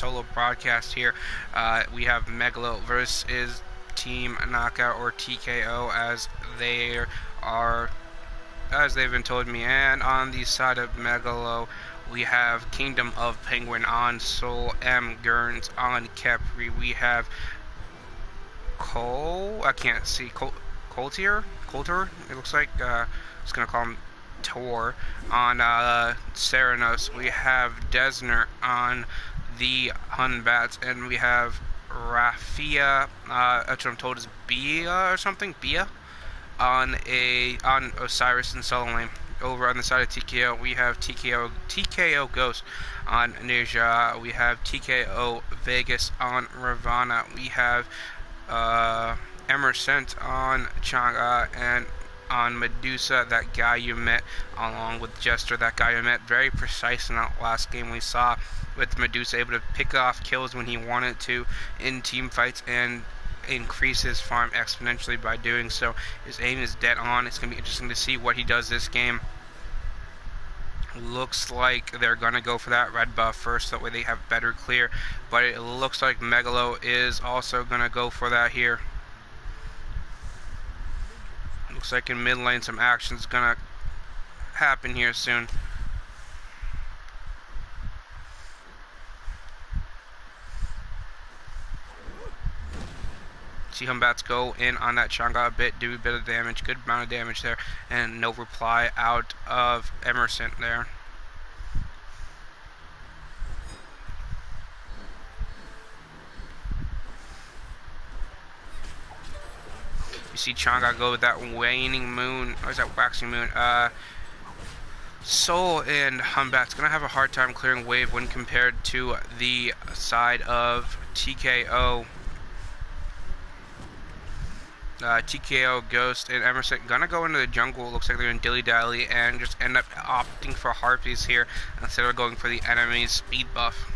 solo broadcast here. We have Meglo versus Team Knockout or TKO they are as they've been told me. And on the side of Megalo, we have Kingdom of Penguin on Soul M Gurns on Capri. We have Cole. I can't see Coltier. It looks like. I was gonna call him Tor on Serenos. We have Desner on the Hunbats, and we have Rafia. That's what I'm told is Bia or something. Bia on Osiris and Solomon. Over on the side of TKO, we have TKO Ghost on Ninja. We have TKO Vegas on Ravana. We have Emerson on Changa, and on Medusa, that guy you met, along with Jester, that guy you met. Very precise in that last game we saw, with Medusa able to pick off kills when he wanted to in team fights and increase his farm exponentially by doing so. His aim is dead on. It's going to be interesting to see what he does this game. Looks like they're going to go for that red buff first, that way they have better clear, but it looks like Megalo is also going to go for that here. Looks like in mid lane some action is going to happen here soon. See Humbats go in on that Chang'e a bit, do a bit of damage, good amount of damage there, and no reply out of Emerson there. You see Chang'e go with that waning moon, or is that waxing moon? Soul and Humbat's gonna have a hard time clearing wave when compared to the side of TKO. TKO, Ghost, and Emerson gonna go into the jungle. Looks like they're in dilly dally and just end up opting for Harpies here instead of going for the enemy's speed buff.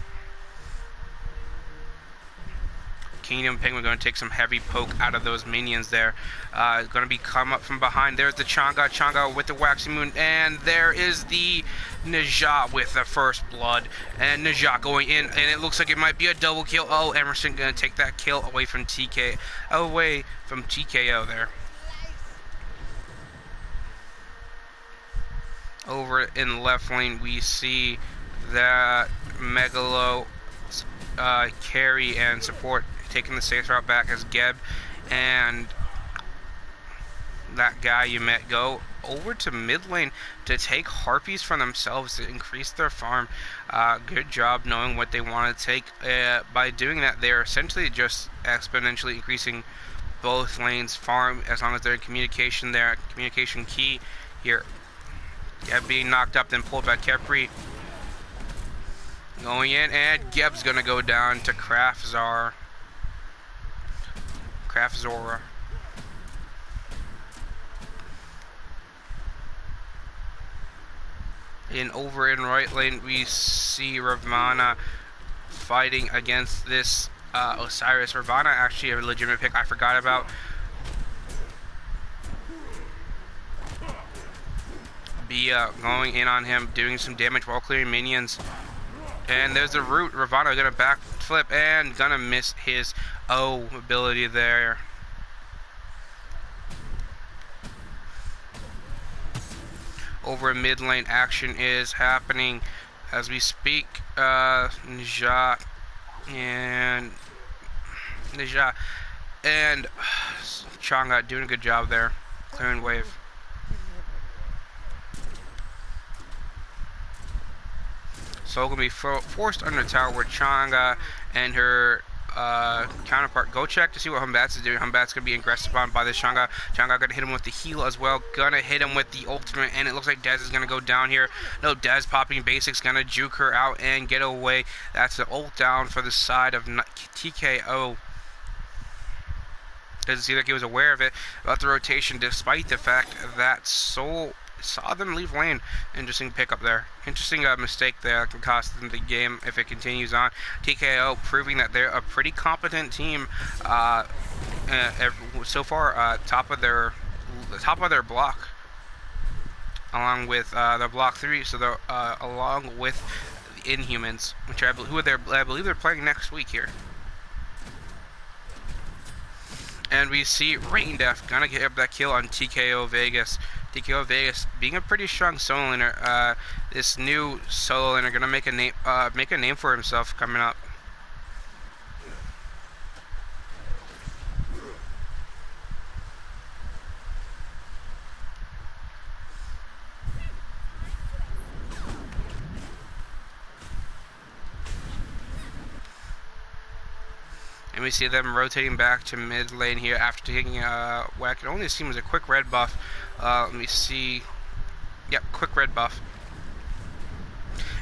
Kingdom Penguin going to take some heavy poke out of those minions there. Going to be come up from behind. There's the Chang'e with the Waxing Moon, and there is the Najat with the first blood. And Najat going in, and it looks like it might be a double kill. Oh, Emerson going to take that kill away from TKO there. Over in left lane, we see that Megalo carry and support taking the safe route back as Geb and that guy you met go over to mid lane to take Harpies for themselves to increase their farm. Good job knowing what they want to take. By doing that, they're essentially just exponentially increasing both lanes' farm as long as they're in communication there. Communication key here. Geb being knocked up, then pulled by Kepri. Going in, and Geb's gonna go down to Krafzora. Over in right lane, we see Ravana fighting against this Osiris. Ravana actually a legitimate pick I forgot about. Bia going in on him, doing some damage while clearing minions. And there's the root. Ravana gonna backflip and gonna miss his O ability there. Over mid lane, action is happening as we speak. Najat and Chang'e doing a good job there, clearing wave. So gonna be forced under tower where Chang'e and her counterpart go check to see what Humbats is doing. Humbats gonna be aggressive upon by this Chang'e. Chang'e gonna hit him with the heal as well. Gonna hit him with the ultimate, and it looks like Dez is gonna go down here. No, Dez popping basics, gonna juke her out and get away. That's the ult down for the side of TKO. Doesn't seem like he was aware of it about the rotation, despite the fact that Soul saw them leave lane. Interesting pickup there. Interesting mistake there that can cost them the game if it continues on. TKO proving that they're a pretty competent team so far. Top of their block, along with the block 3. So they're along with Inhumans, which I believe they're playing next week here. And we see Rain Def gonna get up that kill on TKO Vegas. TKO Vegas being a pretty strong solo laner. This new solo laner gonna make a name for himself coming up. And we see them rotating back to mid lane here after taking a whack. It only seems a quick red buff. Let me see. Yep, quick red buff.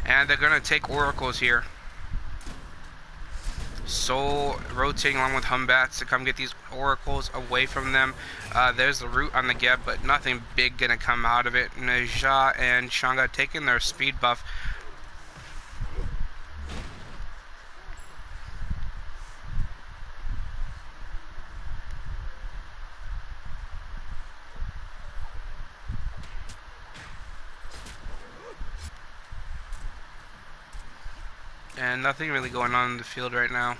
And they're going to take oracles here. Soul rotating along with Humbats to come get these oracles away from them. There's the root on the Geb, but nothing big going to come out of it. Neja and Shanga taking their speed buff. And nothing really going on in the field right now.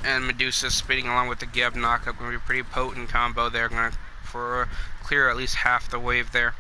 And Medusa speeding along with the Geb knockup. Going to be a pretty potent combo there. Going to clear at least half the wave there.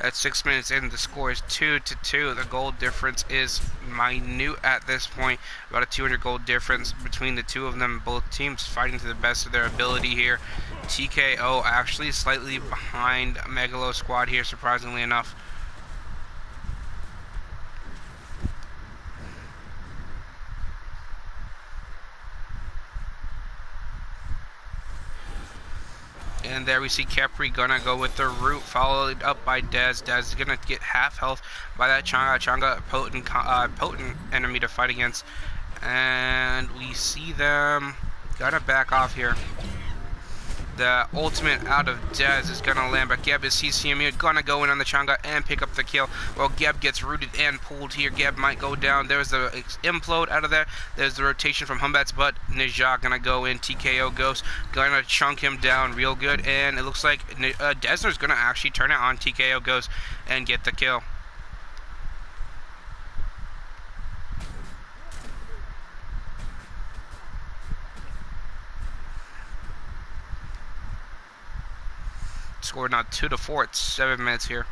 At 6 minutes in, the score is 2-2. The goal difference is minute at this point. About a 200 goal difference between the two of them. Both teams fighting to the best of their ability here. TKO actually slightly behind Meglo squad here, surprisingly enough. And there we see Kepri gonna go with the root, followed up by Dez. Dez is gonna get half health by that Changa. Changa, potent enemy to fight against. And we see them gonna back off here. The ultimate out of Dez is gonna land, but Geb is CCMU, gonna go in on the Changa and pick up the kill. Well, Geb gets rooted and pulled here. Geb might go down. There's the implode out of there. There's the rotation from Humbats, but Neja gonna go in. TKO Ghost gonna chunk him down real good, and it looks like Desner's gonna actually turn it on TKO Ghost and get the kill. Scored now 2-4 at 7 minutes here.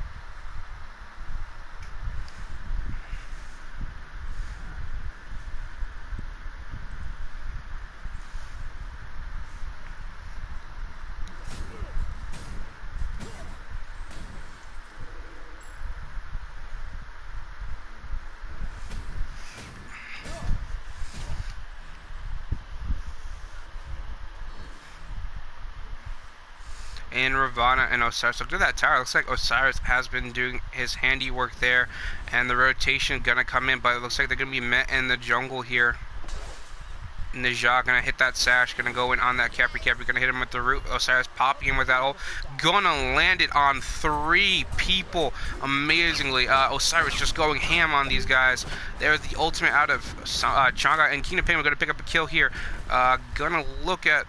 And Ravana and Osiris. Look at that tower. Looks like Osiris has been doing his handiwork there. And the rotation gonna come in, but it looks like they're gonna be met in the jungle here. Neja gonna hit that sash, gonna go in on that Capri. Capri gonna hit him with the root. Osiris popping him with that ult. Gonna land it on 3 people. Amazingly. Osiris just going ham on these guys. There's the ultimate out of Changa. And Kingdom Pain are gonna pick up a kill here. Gonna look at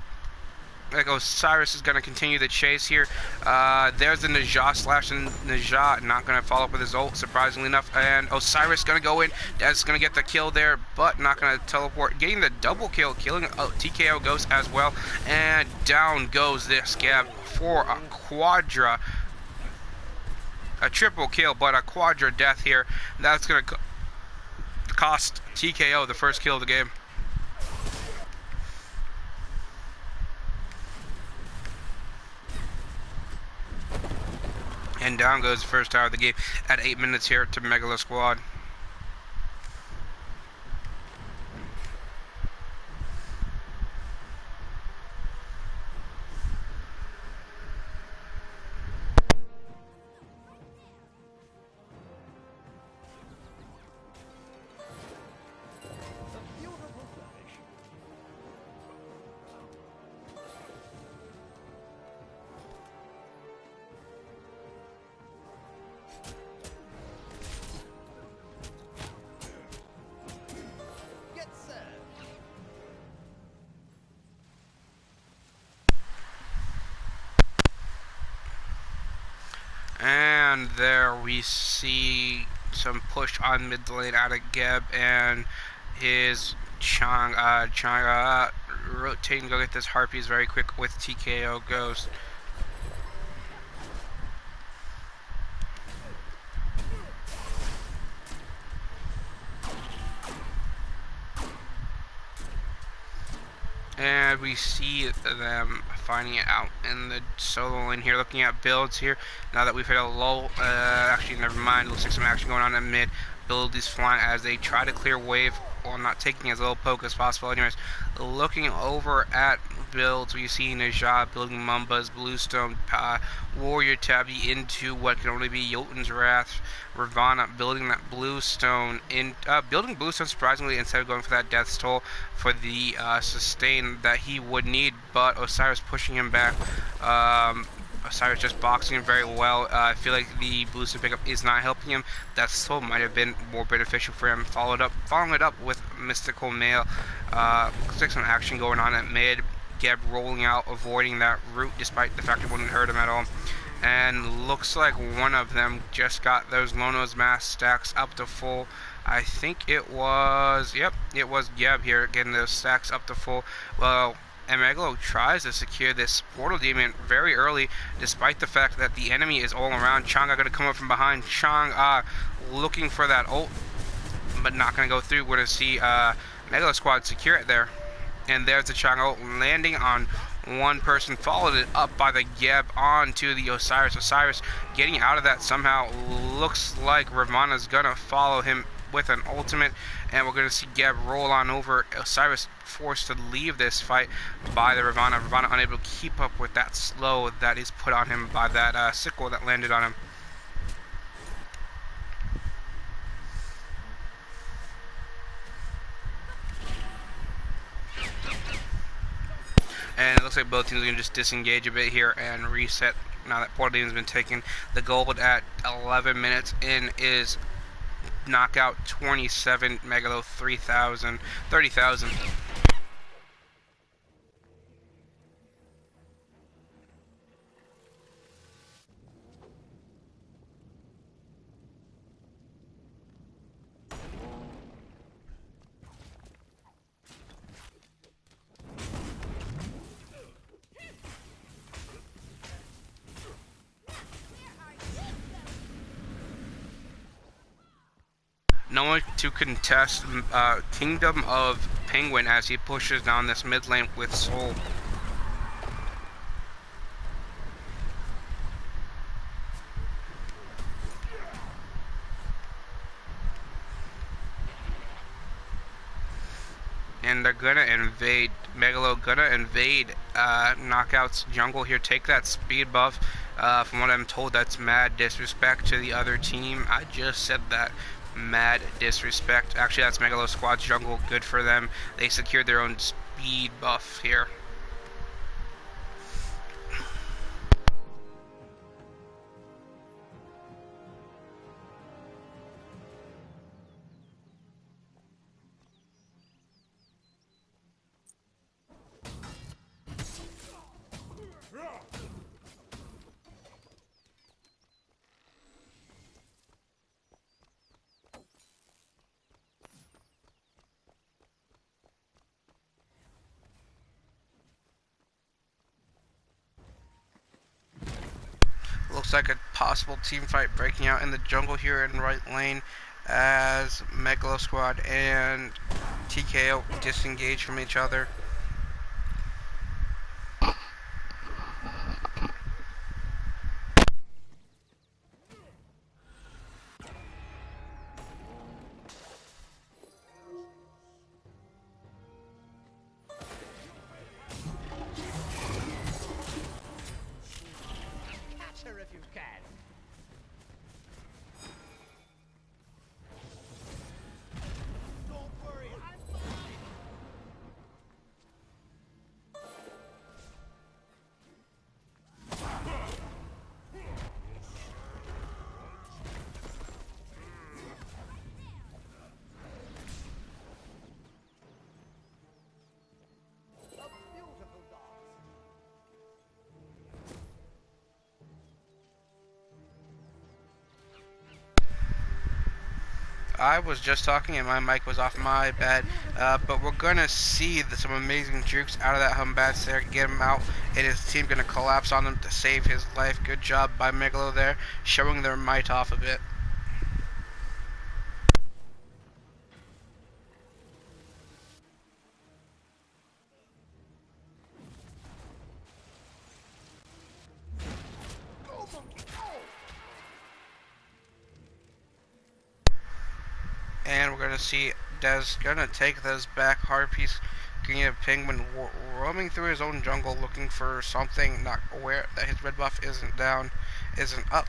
like Osiris is going to continue the chase here. There's the Neja slash, and Neja not going to follow up with his ult, surprisingly enough. And Osiris going to go in. That's going to get the kill there, but not going to teleport. Getting the double kill, killing TKO Ghost as well. And down goes this Gab for a quadra. a triple kill, but a quadra death here. That's going to cost TKO the first kill of the game. And down goes the first tower of the game at 8 minutes here to Meglo squad. And there we see some push on mid lane out of Geb and his Chang rotating, go get this Harpies very quick with TKO Ghost. And we see them finding it out in the solo lane here, looking at builds here. Now that we've hit a low, actually never mind, looks like some action going on in mid. Build is flying as they try to clear wave while not taking as little poke as possible. Anyways, looking over at builds, we see Najah building Mumba's Bluestone, Warrior Tabby into what can only be Jotun's Wrath, Ravana building that Bluestone, building Bluestone surprisingly instead of going for that Death's Toll for the sustain that he would need, but Osiris pushing him back. Osiris just boxing him very well. I feel like the Bluestone pickup is not helping him. That soul might have been more beneficial for him. Following it up with Mystical Mail. Looks like some action going on at mid. Geb rolling out, avoiding that route despite the fact it wouldn't hurt him at all. And looks like one of them just got those Lono's Mask stacks up to full. I think it was, yep, it was Geb here getting those stacks up to full. Well, and Meglo tries to secure this Portal Demon very early, despite the fact that the enemy is all around. Chang'e going to come up from behind. Chang'e looking for that ult, but not going to go through. We're going to see Meglo squad secure it there. And there's the Chang'e ult landing on one person, followed it up by the Geb onto the Osiris. Osiris getting out of that somehow. Looks like Ravana's going to follow him with an ultimate, and we're going to see Geb roll on over. Osiris forced to leave this fight by the Ravana. Ravana unable to keep up with that slow that is put on him by that sickle that landed on him. And it looks like both teams are going to just disengage a bit here and reset now that Portal Demon has been taken. The gold at 11 minutes in is knockout 27, Megalo 30,000. No one to contest Kingdom of Penguin as he pushes down this mid lane with Soul. And they're gonna invade. Megalo gonna invade Knockout's jungle here. Take that speed buff. From what I'm told, that's mad disrespect to the other team. I just said that. Mad disrespect. Actually, that's Megalo squad's jungle. Good for them. They secured their own speed buff here. like a possible team fight breaking out in the jungle here in right lane as Meglo Squad and TKO disengage from each other. If you can. Don't worry, I'm fine. A beautiful dog. I was just talking and my mic was off, my bad. But we're gonna see some amazing jukes out of that Humbats there, get him out, and his team gonna collapse on him to save his life. Good job by Meglo there, showing their might off a bit. Go, monkey, go! And we're gonna see Des gonna take this back. Harpies getting a penguin roaming through his own jungle looking for something, not aware that his red buff isn't down, isn't up.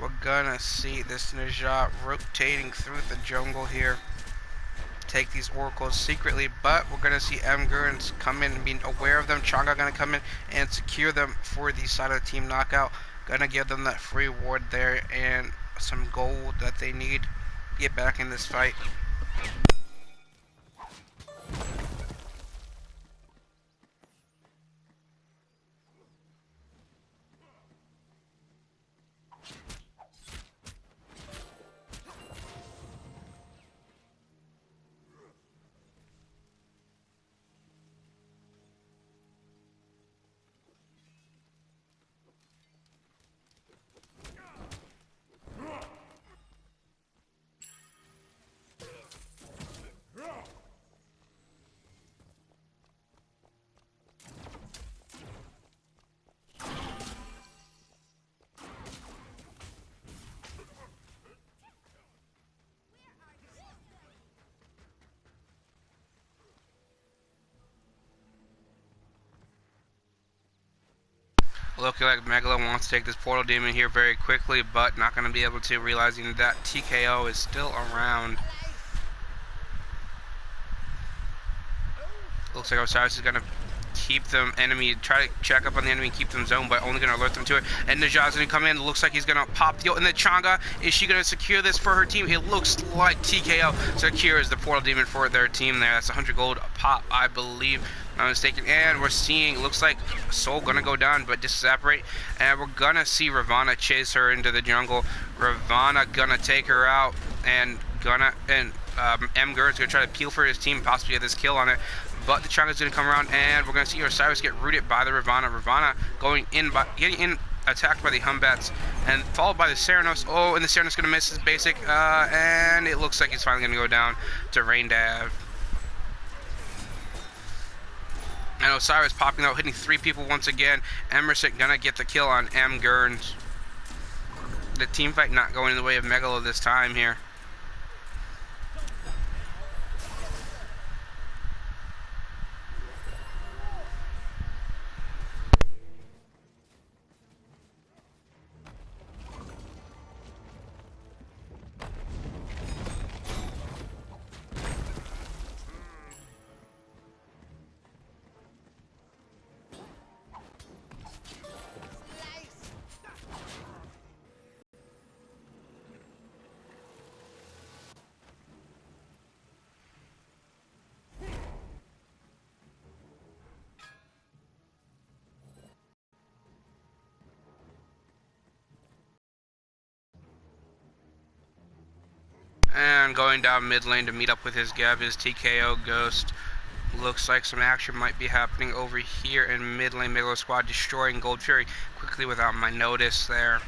We're gonna see this Najat rotating through the jungle here. Take these oracles secretly, but we're gonna see Gurns come in and being aware of them. Chang'e gonna come in and secure them for the side of the team knockout. Gonna give them that free ward there and some gold that they need to get back in this fight. Looking like Meglo wants to take this portal demon here very quickly, but not going to be able to, realizing that TKO is still around. Looks like Osiris is going to keep them enemy, try to check up on the enemy and keep them zoned, but only going to alert them to it. And Najat's going to come in. Looks like he's going to pop the ult. And the Chang'e, is she going to secure this for her team? It looks like TKO secures the portal demon for their team there. That's 100 gold a pop, I believe. If I'm not mistaken. And we're seeing, looks like Soul going to go down, but disevaporate. And we're going to see Ravana chase her into the jungle. Ravana going to take her out. And Mgur's going to try to peel for his team, possibly get this kill on it. But the Chang'e's going to come around, and we're going to see Osiris get rooted by the Ravana. Ravana going in, getting in, attacked by the Humbats, and followed by the Ceranos. Oh, and the Ceranos going to miss his basic, and it looks like he's finally going to go down to Rain Dav. And Osiris popping out, hitting 3 people once again. Emerson going to get the kill on Gurns. The team fight not going in the way of Megalo this time here. And going down mid lane to meet up with his Gab is TKO Ghost. Looks like some action might be happening over here in mid lane. Meglo squad destroying Gold Fury quickly without my notice there.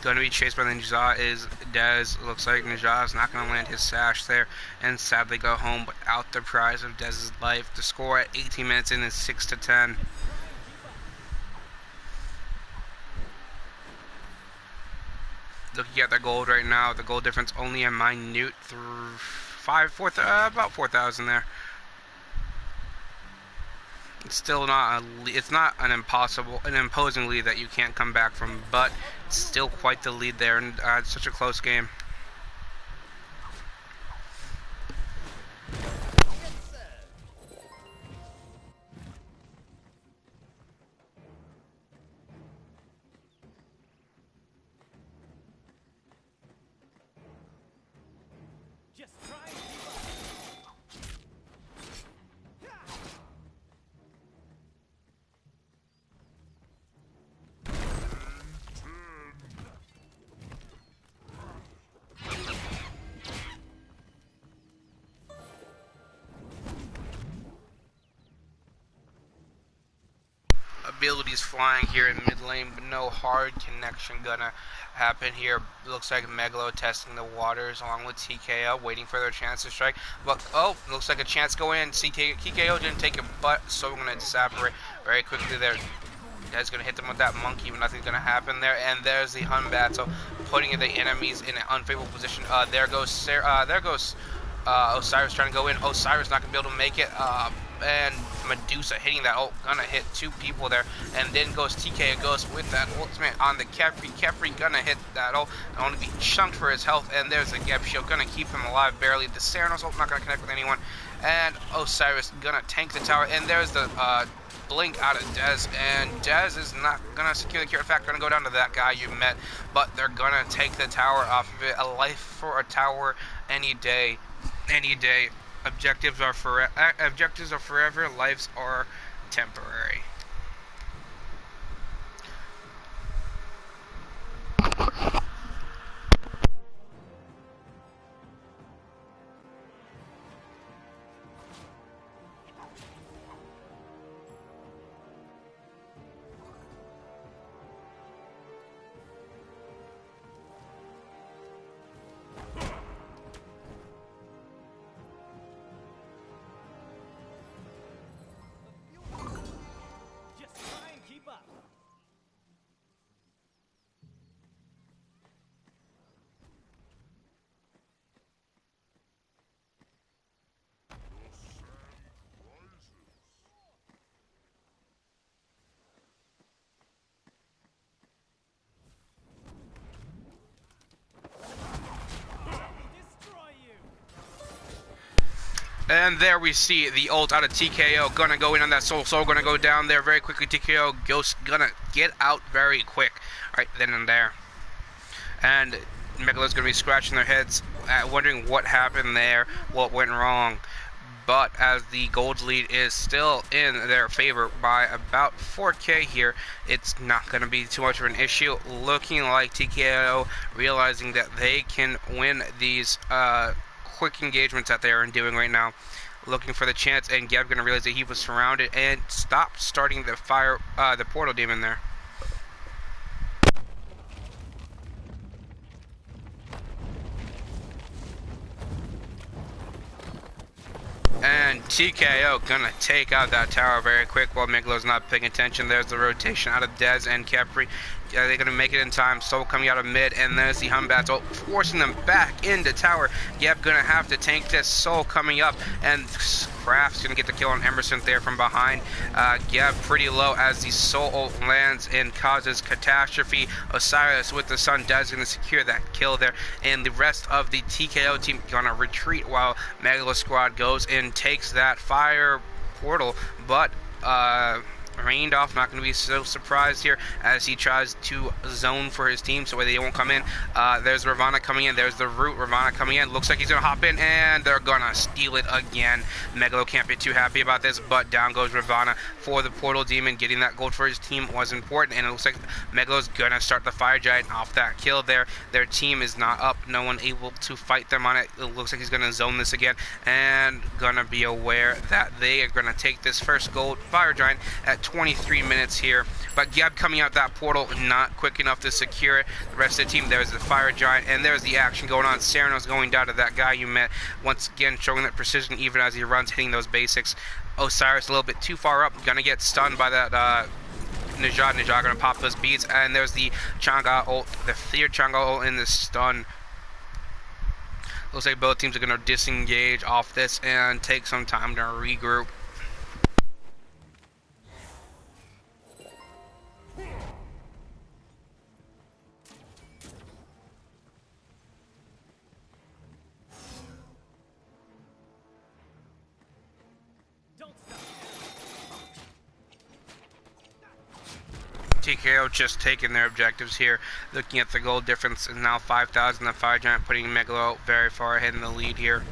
Going to be chased by the Ninja is Dez. Looks like Ninja is not going to land his sash there and sadly go home without the prize of Dez's life. The score at 18 minutes in is 6-10. Looking at their gold right now, the gold difference only a minute through about 4,000 there. It's still not it's not an imposing lead that you can't come back from, but it's still quite the lead there, and it's such a close game. Just try and Abilities flying here in mid lane, but no hard connection gonna happen here. Looks like Meglo testing the waters along with TKO, waiting for their chance to strike. But oh, looks like a chance go in. TKO didn't take it, but so gonna separate very quickly there. That's gonna hit them with that monkey, but nothing's gonna happen there. And there's the Hun Battle, putting the enemies in an unfavorable position. There goes Osiris trying to go in. Osiris not gonna be able to make it. And Medusa hitting that ult, gonna hit two people there, and then goes TK goes with that ultimate on the Khepri. Khepri gonna hit that ult, only be chunked for his health, and there's the Geb shield, gonna keep him alive barely. The Ceranos ult not gonna connect with anyone, and Osiris gonna tank the tower, and there's the blink out of Dez, and Dez is not gonna secure the cure. In fact, gonna go down to that guy you met, but they're gonna take the tower off of it. A life for a tower any day, any day. Objectives are forever, lives are temporary. And there we see the ult out of TKO, gonna go in on that Soul, gonna go down there very quickly. TKO Ghost gonna get out very quick, right then and there. And Megalo's gonna be scratching their heads, wondering what happened there, what went wrong. But as the gold lead is still in their favor by about 4K here, it's not going to be too much of an issue. Looking like TKO realizing that they can win these quick engagements that they are doing right now. Looking for the chance, and Geb going to realize that he was surrounded and stopped starting the the portal demon there. And TKO gonna take out that tower very quick while Meglo's not paying attention. There's the rotation out of Dez and Khepri. They're gonna make it in time. Soul coming out of mid, and there's the Hun Battle forcing them back into tower. Geb gonna have to tank this. Soul coming up, and Craft's gonna get the kill on Emerson there from behind. Geb pretty low as the Soul ult lands and causes catastrophe. Osiris with the Sun Dez gonna secure that kill there, and the rest of the TKO team gonna retreat while Meglo squad goes and takes that fire portal, but rained off. Not going to be so surprised here as he tries to zone for his team so they won't come in. There's Ravana coming in. There's the root. Ravana coming in. Looks like he's going to hop in, and they're going to steal it again. Meglo can't be too happy about this, but down goes Ravana for the Portal Demon. Getting that gold for his team was important, and it looks like Meglo's going to start the Fire Giant off that kill there. Their team is not up. No one able to fight them on it. It looks like he's going to zone this again, and going to be aware that they are going to take this first gold Fire Giant at 23 minutes here. But Geb coming out that portal, not quick enough to secure it. The rest of the team, there's the Fire Giant, and there's the action going on. Ceranos going down to that guy you met. Once again, showing that precision even as he runs, hitting those basics. Osiris a little bit too far up, gonna get stunned by that Najad. Najad gonna pop those beads, and there's the Chang'e ult, the third Chang'e ult in the stun. Looks like both teams are gonna disengage off this and take some time to regroup. Don't stop. TKO just taking their objectives here. Looking at the gold difference is now 5,000. The Fire Giant putting Meglo very far ahead in the lead here.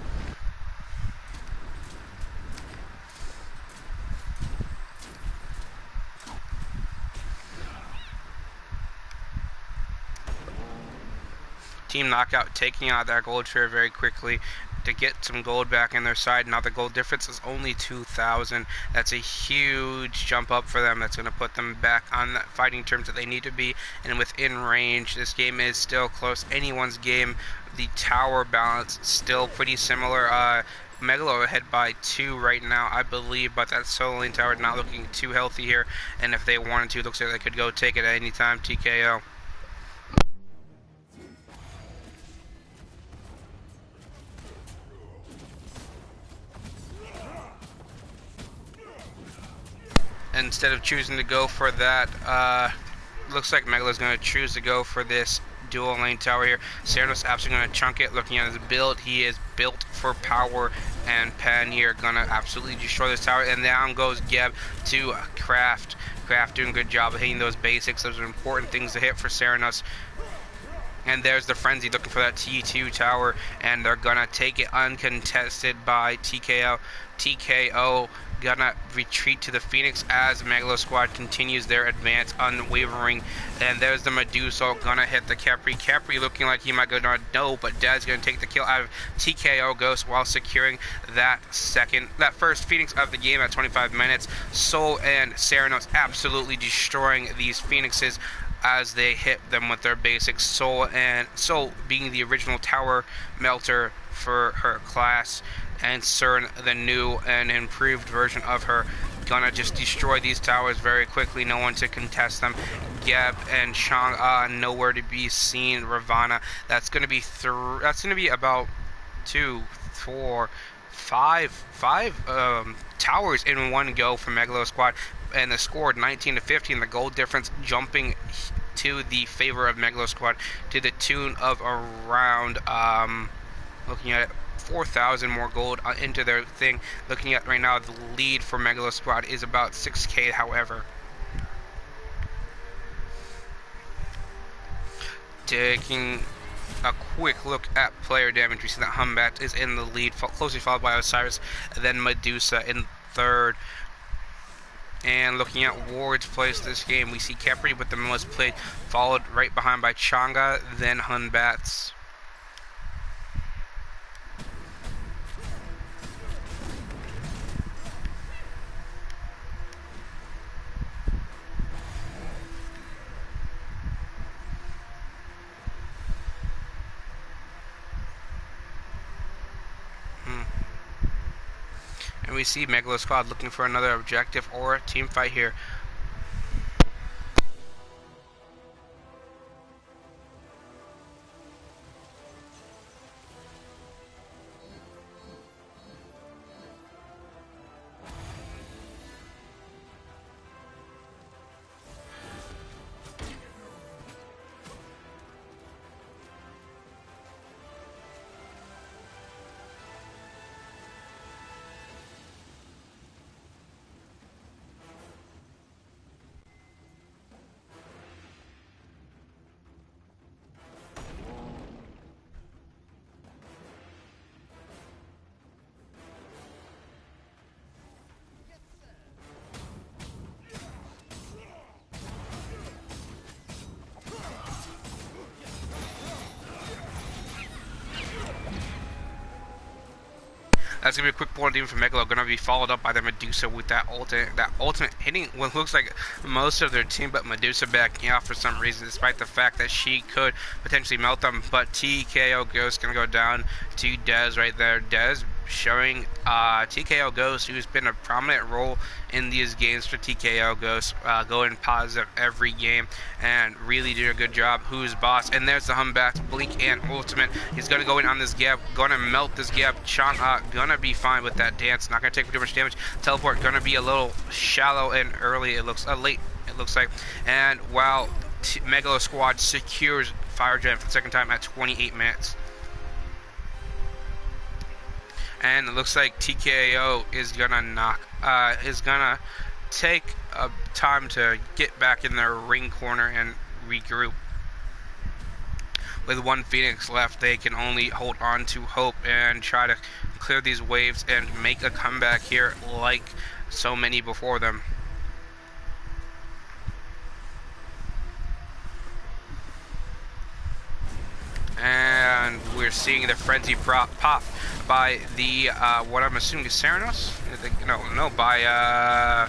Team Knockout taking out that gold share very quickly to get some gold back in their side. Now the gold difference is only 2,000. That's a huge jump up for them. That's going to put them back on the fighting terms that they need to be and within range. This game is still close. Anyone's game. The tower balance still pretty similar. Meglo ahead by 2 right now, I believe, but that solo lane tower not looking too healthy here. And if they wanted to, it looks like they could go take it at any time. TKO. Instead of choosing to go for that, looks like Meglo's going to choose to go for this dual lane tower here. Ceranos absolutely going to chunk it. Looking at his build, he is built for power, and Pen here going to absolutely destroy this tower. And down goes Geb to Craft. Craft doing a good job of hitting those basics. Those are important things to hit for Ceranos. And there's the Frenzy looking for that T2 tower, and they're going to take it uncontested by TKO. TKO gonna retreat to the Phoenix as Meglo squad continues their advance unwavering. And there's the Medusa gonna hit the Capri. Capri looking like he might go down. No, but Dad's gonna take the kill out of TKO Ghost while securing that first Phoenix of the game at 25 minutes. Soul and Ceranos absolutely destroying these Phoenixes as they hit them with their basics. Soul being the original tower melter for her class, and CERN, the new and improved version of her, gonna just destroy these towers very quickly. No one to contest them. Geb and Chang'e nowhere to be seen. Ravana, that's gonna be about 2, 4, 5 towers in one go for Meglo squad, and the score 19 to 15. The gold difference jumping to the favor of Meglo squad to the tune of around looking at it, 4,000 more gold into their thing. Looking at right now, the lead for Megalo squad is about 6k. However, taking a quick look at player damage, we see that Humbat is in the lead, closely followed by Osiris, then Medusa in third. And looking at wards placed this game, we see Capri with the most played, followed right behind by Chang'e, then Hunbats. And we see Megalo squad looking for another objective or a team fight here. That's gonna be a quick bullet even from Meglo. Gonna be followed up by the Medusa with that ultimate hitting what looks like most of their team, but Medusa backing off for some reason, despite the fact that she could potentially melt them. But TKO Ghost gonna go down to Dez right there. Dez showing TKO Ghost, who's been a prominent role in these games for TKO Ghost, going positive every game and really doing a good job. Who's boss? And there's the Humbat, Blink and Ultimate. He's gonna go in on this gap, gonna melt this gap. Chang'e gonna be fine with that dance, not gonna take too much damage. Teleport gonna be a little shallow and early. It looks late. It looks like, and while Meglo Squad secures Fire Giant for the second time at 28 minutes. And it looks like TKO is gonna take time to get back in their ring corner and regroup. With one Phoenix left, they can only hold on to hope and try to clear these waves and make a comeback here like so many before them. And we're seeing the frenzy pop by the what I'm assuming is Serenos? No, by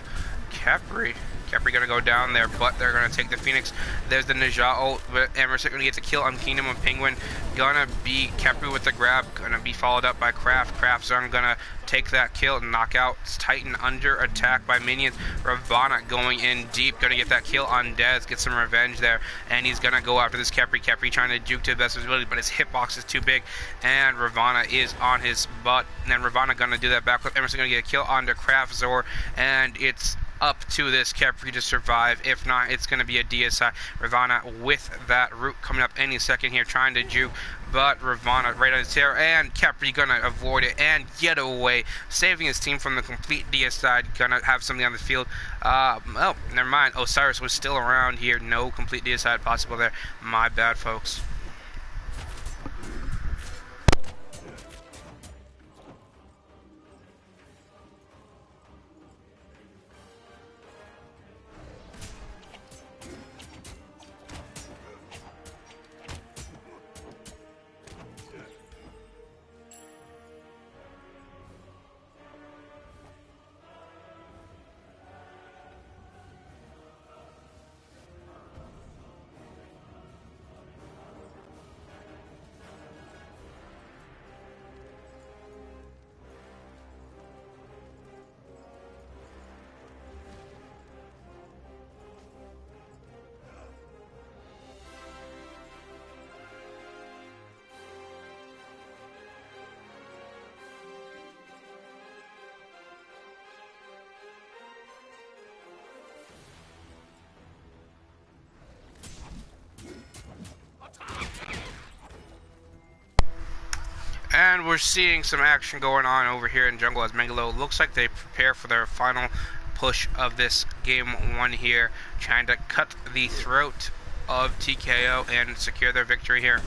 Capri. Capri gonna go down there, but they're gonna take the Phoenix. There's the Ninja ult, but Emerson gonna get the kill on Kingdom of Penguin. Gonna be Capri with the grab, gonna be followed up by Kraft. Kraft's gonna take that kill and knock out Titan under attack by minions. Ravana going in deep, gonna get that kill on Dez, get some revenge there, and he's gonna go after this Capri. Capri trying to juke to the best of his ability, but his hitbox is too big, and Ravana is on his butt. And then Ravana gonna do that backflip. Emerson gonna get a kill onto Kraft Zor, and it's up to this Capri to survive. If not, it's going to be a DSI. Ravana with that root coming up any second here, trying to juke, but Ravana right on his tail, and Capri going to avoid it and get away, saving his team from the complete DSI. Going to have something on the field. Oh, never mind. Osiris was still around here. No complete DSI possible there. My bad, folks. And we're seeing some action going on over here in jungle as Meglo looks like they prepare for their final push of this game one here, trying to cut the throat of TKO and secure their victory here.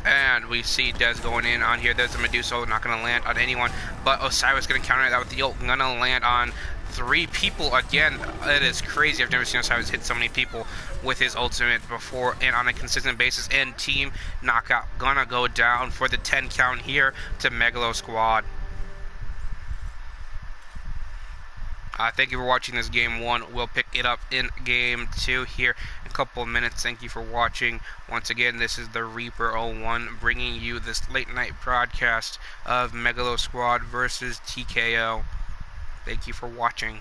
And we see Dez going in on here. There's a Medusa, not going to land on anyone, but Osiris going to counter that with the ult. Going to land on 3 people again. It is crazy. I've never seen Osiris hit so many people with his ultimate before and on a consistent basis. And team knockout. Going to go down for the 10 count here to Meglo Squad. Thank you for watching this game 1. We'll pick it up in game 2 here in a couple of minutes. Thank you for watching. Once again, this is the Reaper 01 bringing you this late night broadcast of Meglo Squad versus TKO. Thank you for watching.